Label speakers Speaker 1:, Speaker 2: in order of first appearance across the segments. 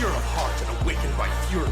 Speaker 1: pure of heart and awakened by fury.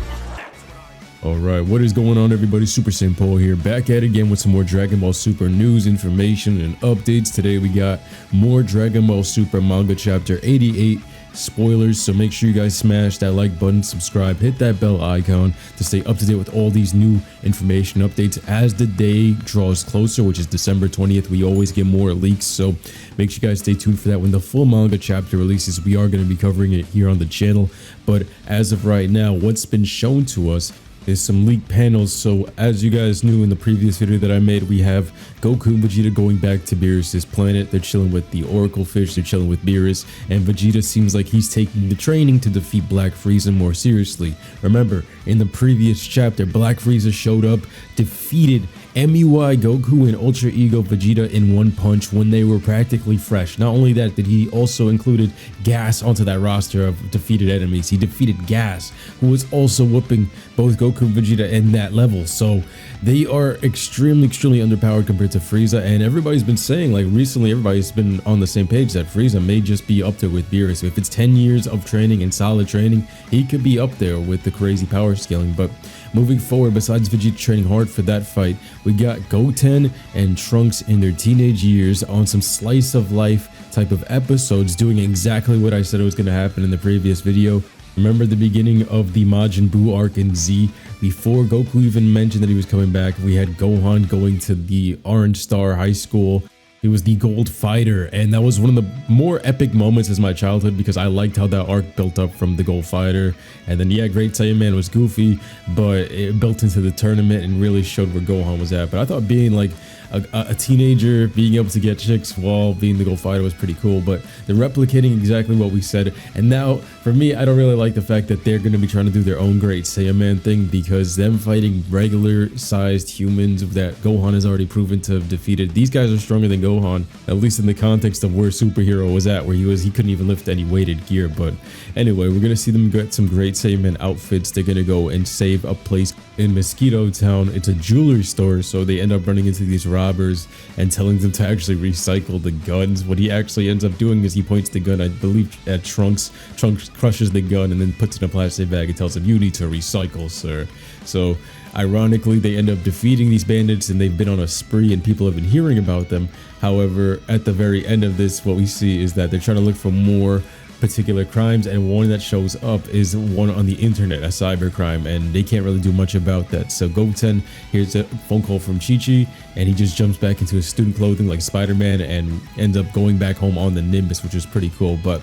Speaker 2: Alright, what is going on everybody? Super Simple here, back at it again with some more Dragon Ball Super news, information, and updates. Today we got more Dragon Ball Super Manga Chapter 88 spoilers, so make sure you guys smash that like button, subscribe, hit that bell icon to stay up to date with all these new information updates as the day draws closer, which is December 20th. We always get more leaks, so make sure you guys stay tuned for that. When the full manga chapter releases, we are going to be covering it here on the channel, but as of right now, what's been shown to us is some leaked panels. So as you guys knew in the previous video that I made, we have Goku and Vegeta going back to Beerus' planet. They're chilling with the Oracle Fish, they're chilling with Beerus, and Vegeta seems like he's taking the training to defeat Black Frieza more seriously. Remember, in the previous chapter, Black Frieza showed up, defeated MUI Goku and Ultra Ego Vegeta in one punch when they were practically fresh. Not only that, did he also included Gas onto that roster of defeated enemies. He defeated Gas, who was also whooping both Goku and Vegeta in that level. So they are extremely underpowered compared to Frieza, and everybody's been saying, like recently, everybody's been on the same page that Frieza may just be up there with Beerus. If it's 10 years of training and solid training, he could be up there with the crazy power scaling. But moving forward, besides Vegeta training hard for that fight, we got Goten and Trunks in their teenage years on some slice of life type of episodes, doing exactly what I said it was going to happen in the previous video. Remember the beginning of the Majin Buu arc in Z? Before Goku even mentioned that he was coming back, we had Gohan going to the Orange Star High School. He was the gold fighter, and that was one of the more epic moments as my childhood because I liked how that arc built up from the gold fighter. And then, yeah, Great Saiyaman was goofy, but it built into the tournament and really showed where Gohan was at. But I thought being like a teenager, being able to get chicks while being the gold fighter was pretty cool. But they're replicating exactly what we said. And now, for me, I don't really like the fact that they're going to be trying to do their own Great Saiyaman thing, because them fighting regular sized humans that Gohan has already proven to have defeated. These guys are stronger than Gohan, at least in the context of where Superhero was at, where he couldn't even lift any weighted gear. But anyway, we're gonna see them get some Great Saiyaman outfits. They're gonna go and save a place in Mosquito Town. It's a jewelry store, so they end up running into these robbers and telling them to actually recycle the guns. What he actually ends up doing is he points the gun, I believe, at Trunks. Trunks crushes the gun and then puts it in a plastic bag and tells him, "You need to recycle, sir." So ironically, they end up defeating these bandits, and they've been on a spree and people have been hearing about them. However, at the very end of this, what we see is that they're trying to look for more particular crimes, and one that shows up is one on the internet, a cyber crime, and they can't really do much about that. So Goten hears a phone call from Chi-Chi, and he just jumps back into his student clothing like Spider-Man and ends up going back home on the Nimbus, which is pretty cool. But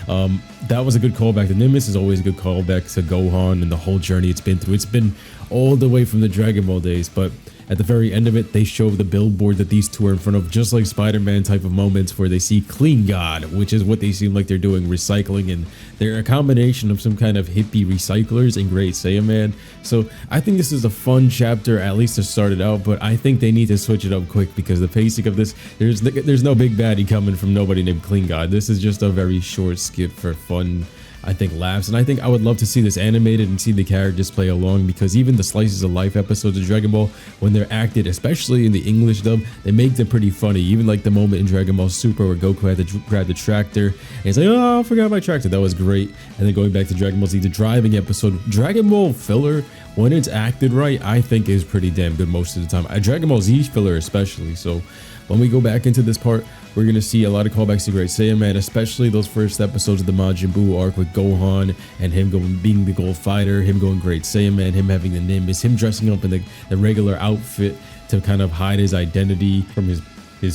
Speaker 2: that was a good callback. The Nimbus is always a good callback to Gohan and the whole journey it's been through. It's been all the way from the Dragon Ball days, but at the very end of it, they show the billboard that these two are in front of, just like Spider-Man type of moments where they see Clean God, which is what they seem like they're doing, recycling, and they're a combination of some kind of hippie recyclers and Great Saiyaman. So I think this is a fun chapter, at least to start it out, but I think they need to switch it up quick because the pacing of this, there's no big baddie coming from nobody named Clean God. This is just a very short skip for fun, I think, laughs. And I think I would love to see this animated and see the characters play along, because even the slices of life episodes of Dragon Ball, when they're acted, especially in the English dub, they make them pretty funny. Even like the moment in Dragon Ball Super where Goku had to grab the tractor and he's like, "Oh, I forgot my tractor." That was great. And then going back to Dragon Ball Z, the driving episode, Dragon Ball filler, when it's acted right, I think is pretty damn good most of the time. Dragon Ball Z filler especially. So when we go back into this part, we're going to see a lot of callbacks to Great Saiyaman, especially those first episodes of the Majin Buu arc with Gohan and him being the gold fighter, him going Great Saiyaman, him having the Nimbus, him dressing up in the regular outfit to kind of hide his identity from his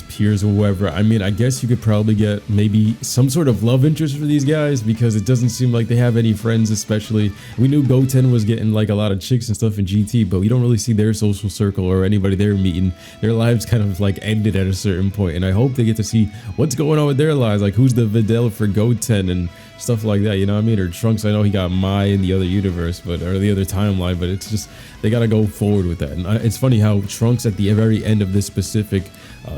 Speaker 2: peers or whoever. I mean, I guess you could probably get maybe some sort of love interest for these guys, because it doesn't seem like they have any friends. Especially, we knew Goten was getting like a lot of chicks and stuff in GT, but we don't really see their social circle or anybody they're meeting. Their lives kind of like ended at a certain point, and I hope they get to see what's going on with their lives, like who's the Videl for Goten and stuff like that, you know what I mean? Or Trunks, I know he got Mai in the other universe, or the other timeline, but it's just, they gotta go forward with that. And it's funny how Trunks at the very end of this specific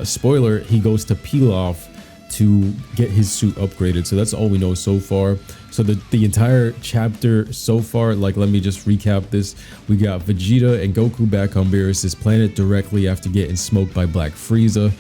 Speaker 2: spoiler, he goes to Pilaf to get his suit upgraded. So that's all we know so far. So the entire chapter so far, like, let me just recap this. We got Vegeta and Goku back on Beerus' planet directly after getting smoked by Black Frieza.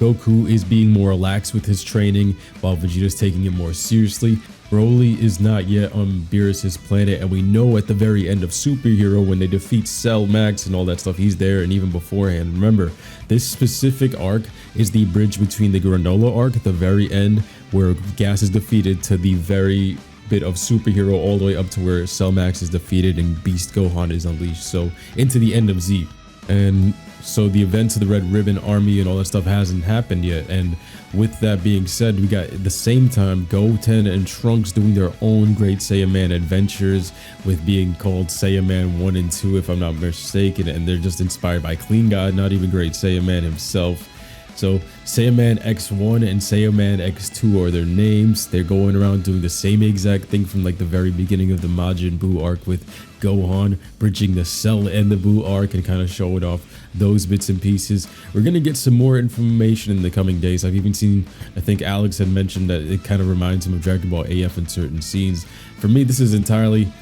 Speaker 2: Goku is being more relaxed with his training while Vegeta's taking it more seriously. Broly is not yet on Beerus' planet, and we know at the very end of Superhero when they defeat Cell, Max, and all that stuff, he's there, and even beforehand. Remember, this specific arc is the bridge between the Granola arc at the very end, where Gas is defeated, to the very bit of Superhero all the way up to where Cell Max is defeated and Beast Gohan is unleashed. So into the end of Z. And so the events of the Red Ribbon Army and all that stuff hasn't happened yet. And with that being said, we got at the same time Goten and Trunks doing their own Great Saiyaman adventures, with being called Saiyaman 1 and 2 if I'm not mistaken, and they're just inspired by Clean God, not even Great Saiyaman himself. So Saiyaman X1 and Saiyaman X2 are their names. They're going around doing the same exact thing from like the very beginning of the Majin Buu arc, with Gohan bridging the Cell and the Buu arc and kind of showing off those bits and pieces. We're going to get some more information in the coming days. I've even seen, I think Alex had mentioned that it kind of reminds him of Dragon Ball AF in certain scenes. For me, this is entirely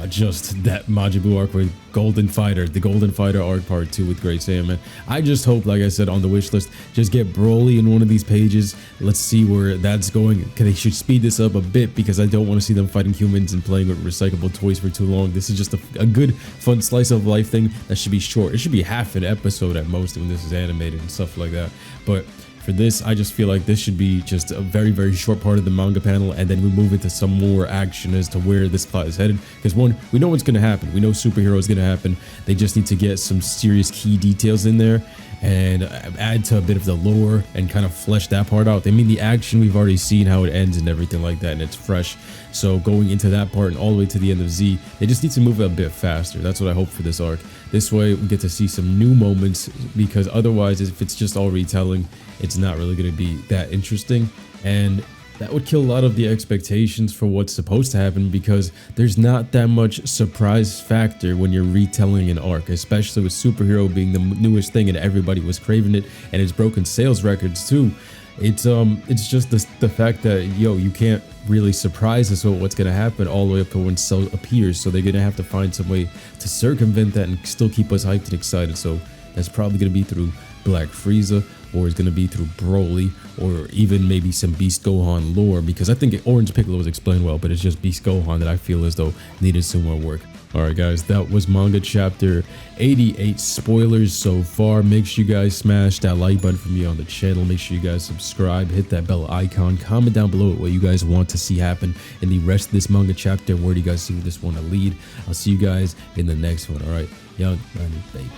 Speaker 2: just that Majin Buu arc with Golden Fighter, the Golden Fighter arc part 2 with Great Saiyaman. I just hope, like I said on the wish list, just get Broly in one of these pages. Let's see where that's going. They should speed this up a bit, because I don't want to see them fighting humans and playing with recyclable toys for too long. This is just a good, fun slice of life thing that should be short. It should be half an episode at most when this is animated and stuff like that. But for this, I just feel like this should be just a very, very short part of the manga panel, and then we move into some more action as to where this plot is headed. Because one, we know what's going to happen. We know Superhero is going to happen. They just need to get some serious key details in there and add to a bit of the lore and kind of flesh that part out. I mean, the action, we've already seen how it ends and everything like that, and it's fresh. So going into that part and all the way to the end of Z, they just need to move it a bit faster. That's what I hope for this arc. This way we get to see some new moments, because otherwise, if it's just all retelling, it's not really going to be that interesting. And that would kill a lot of the expectations for what's supposed to happen, because there's not that much surprise factor when you're retelling an arc, especially with Superhero being the newest thing and everybody was craving it, and it's broken sales records too. It's just the fact that, you can't really surprise us with what's going to happen all the way up to when Cell appears. So they're going to have to find some way to circumvent that and still keep us hyped and excited. So that's probably going to be through Black Frieza, or it's going to be through Broly, or even maybe some Beast Gohan lore, because I think Orange Piccolo was explained well, but it's just Beast Gohan that I feel as though needed some more work. Alright guys, that was Manga Chapter 88. Spoilers so far. Make sure you guys smash that like button for me on the channel. Make sure you guys subscribe, hit that bell icon, comment down below what you guys want to see happen in the rest of this manga chapter. Where do you guys see this one to lead? I'll see you guys in the next one. Alright, young, baby.